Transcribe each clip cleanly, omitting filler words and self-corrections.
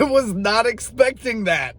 I was not expecting that.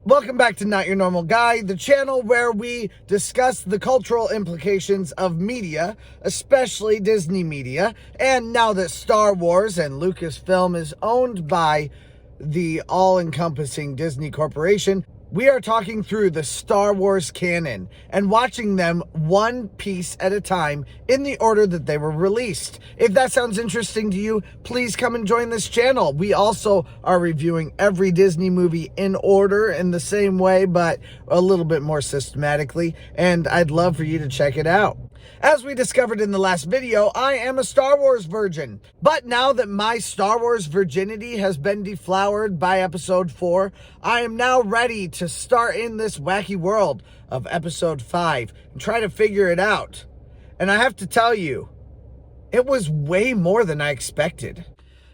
Welcome back to Not Your Normal Guy, the channel where we discuss the cultural implications of media, especially Disney media. And now that Star Wars and Lucasfilm is owned by the all-encompassing Disney Corporation, we are talking through the Star Wars canon and watching them one piece at a time in the order that they were released. If that sounds interesting to you, please come and join this channel. We also are reviewing every Disney movie in order in the same way, but a little bit more systematically, and I'd love for you to check it out. As we discovered in the last video, I am a Star Wars virgin. But now that my Star Wars virginity has been deflowered by Episode 4, I am now ready to start in this wacky world of Episode 5 and try to figure it out. And I have to tell you, it was way more than I expected.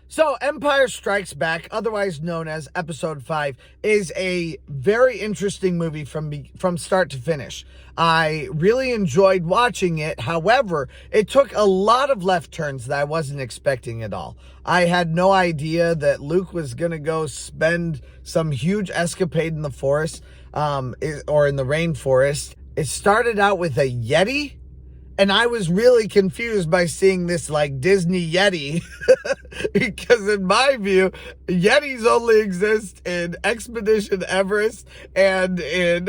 So, Empire Strikes Back, otherwise known as Episode 5, is a very interesting movie from start to finish. I really enjoyed watching it. However, it took a lot of left turns that I wasn't expecting at all. I had no idea that Luke was going to go spend some huge escapade in the forest, or in the rainforest. It started out with a Yeti. And I was really confused by seeing this like Disney Yeti because in my view, Yetis only exist in Expedition Everest and in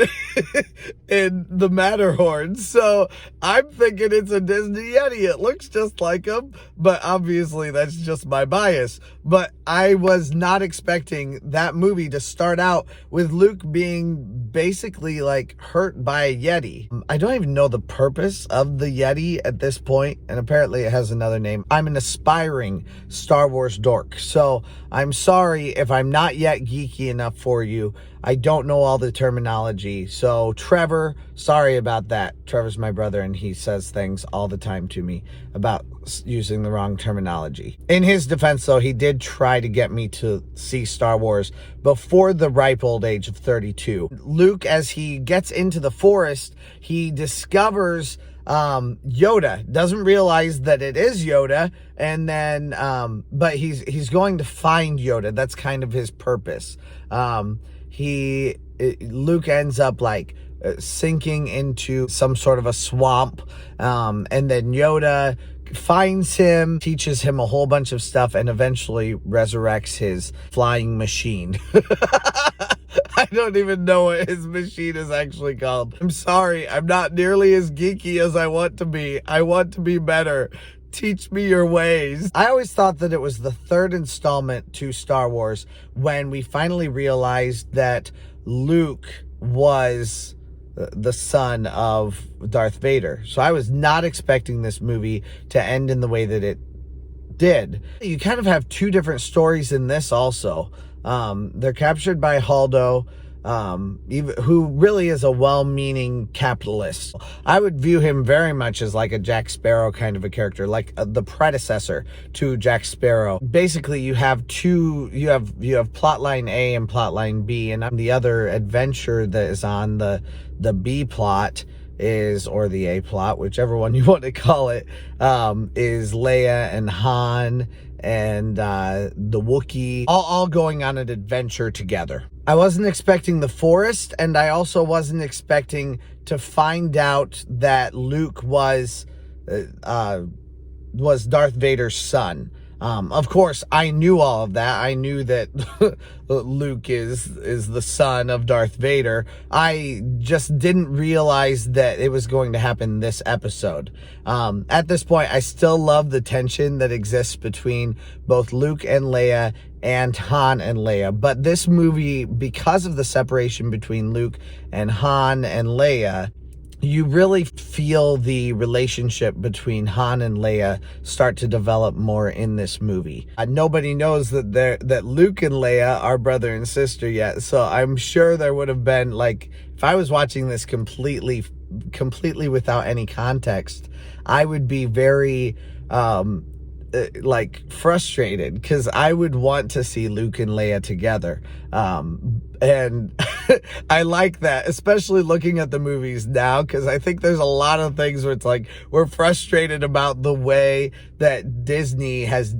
in the Matterhorn. So I'm thinking it's a Disney Yeti. It looks just like him, but obviously that's just my bias. But I was not expecting that movie to start out with Luke being basically like hurt by a Yeti. I don't even know the purpose of the Yeti at this point, and apparently it has another name. I'm an aspiring Star Wars dork, so I'm sorry if I'm not yet geeky enough for you. I don't know all the terminology, so Trevor, sorry about that. Trevor's my brother, and he says things all the time to me about using the wrong terminology. In his defense, though, he did try to get me to see Star Wars before the ripe old age of 32. Luke, as he gets into the forest, he discovers Yoda, doesn't realize that it is Yoda, and then but he's going to find Yoda. That's kind of his purpose. Luke ends up like sinking into some sort of a swamp, and then Yoda finds him, teaches him a whole bunch of stuff, and eventually resurrects his flying machine. I don't even know what his machine is actually called. I'm sorry, I'm not nearly as geeky as I want to be. I want to be better. Teach me your ways. I always thought that it was the third installment to Star Wars when we finally realized that Luke was the son of Darth Vader. So I was not expecting this movie to end in the way that it did. You kind of have two different stories in this also. They're captured by Holdo, who really is a well-meaning capitalist. I would view him very much as like a Jack Sparrow kind of a character, like the predecessor to Jack Sparrow. Basically, you have plotline A and plotline B, and the other adventure that is on the B plot or the A plot, whichever one you want to call it, is Leia and Han and the Wookiee all going on an adventure together. I wasn't expecting the forest, and I also wasn't expecting to find out that Luke was Darth Vader's son. Of course, I knew all of that. I knew that Luke is the son of Darth Vader. I just didn't realize that it was going to happen this episode. At this point, I still love the tension that exists between both Luke and Leia and Han and Leia. But this movie, because of the separation between Luke and Han and Leia, you really feel the relationship between Han and Leia start to develop more in this movie. Nobody knows that Luke and Leia are brother and sister yet, so I'm sure there would have been, like, if I was watching this completely without any context, I would be very like frustrated because I would want to see Luke and Leia together. And I like that, especially looking at the movies now, because I think there's a lot of things where it's like we're frustrated about the way that Disney has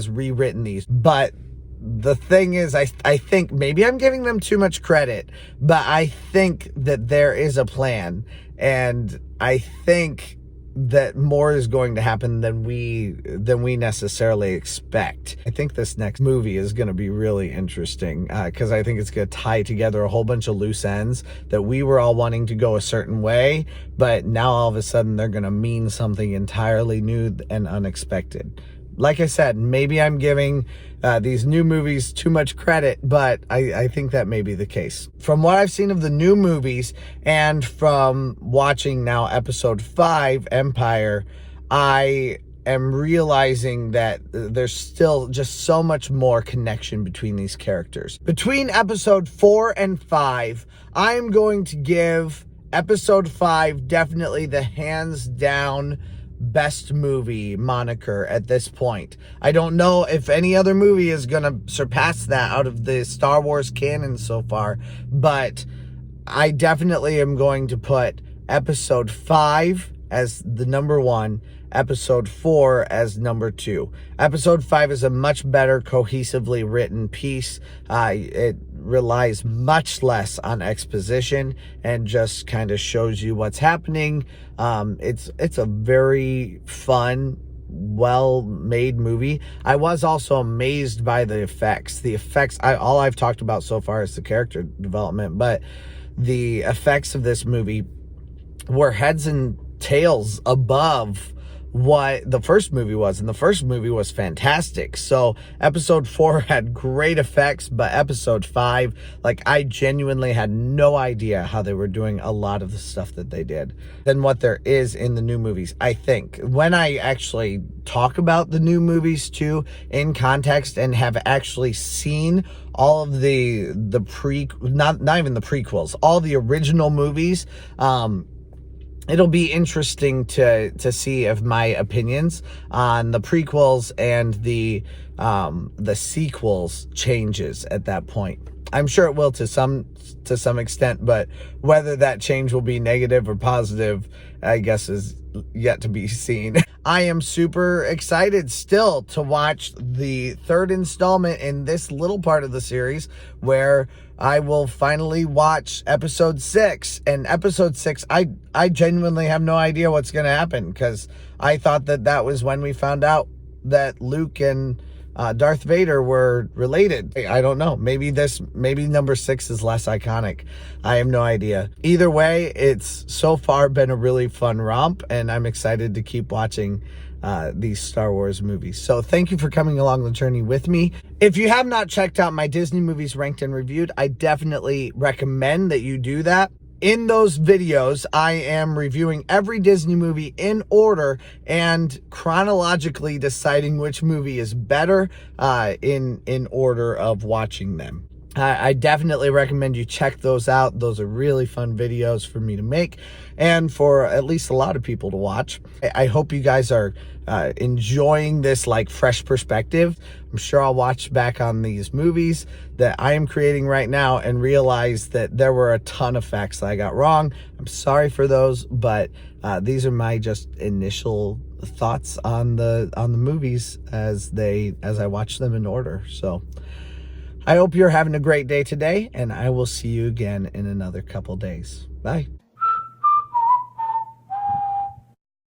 rewritten these. But the thing is, I think maybe I'm giving them too much credit, but I think that there is a plan, and I think that more is going to happen than we necessarily expect. I think this next movie is going to be really interesting because I think it's going to tie together a whole bunch of loose ends that we were all wanting to go a certain way, but now all of a sudden they're going to mean something entirely new and unexpected. Like I said, maybe I'm giving these new movies too much credit, but I think that may be the case. From what I've seen of the new movies and from watching now episode 5, Empire, I am realizing that there's still just so much more connection between these characters. Between episode 4 and 5, I'm going to give episode 5 definitely the hands down best movie moniker at this point. I don't know if any other movie is going to surpass that out of the Star Wars canon so far, but I definitely am going to put episode 5 as the number 1, episode 4 as number 2. Episode 5 is a much better cohesively written piece. It relies much less on exposition and just kind of shows you what's happening. It's a very fun, well-made movie. I was also amazed by the effects. All I've talked about so far is the character development, but the effects of this movie were heads and tails above what the first movie was, and the first movie was fantastic. So episode 4 had great effects, but episode 5, like, I genuinely had no idea how they were doing a lot of the stuff that they did than what there is in the new movies. I think when I actually talk about the new movies too in context and have actually seen all of not even the prequels, all the original movies, it'll be interesting to see if my opinions on the prequels and the sequels changes at that point. I'm sure it will to some extent, but whether that change will be negative or positive, I guess, is yet to be seen. I am super excited still to watch the third installment in this little part of the series where I will finally watch episode 6. And episode 6, I genuinely have no idea what's going to happen, because I thought that was when we found out that Luke and Darth Vader were related. I don't know. Maybe number 6 is less iconic. I have no idea. Either way, it's so far been a really fun romp, and I'm excited to keep watching these Star Wars movies. So thank you for coming along the journey with me. If you have not checked out my Disney movies ranked and reviewed, I definitely recommend that you do that. In those videos, I am reviewing every Disney movie in order and chronologically deciding which movie is better in order of watching them. I definitely recommend you check those out. Those are really fun videos for me to make and for at least a lot of people to watch. I hope you guys are enjoying this like fresh perspective. I'm sure I'll watch back on these movies that I am creating right now and realize that there were a ton of facts that I got wrong. I'm sorry for those, but these are my just initial thoughts on the movies as I watch them in order. So I hope you're having a great day today, and I will see you again in another couple days. Bye.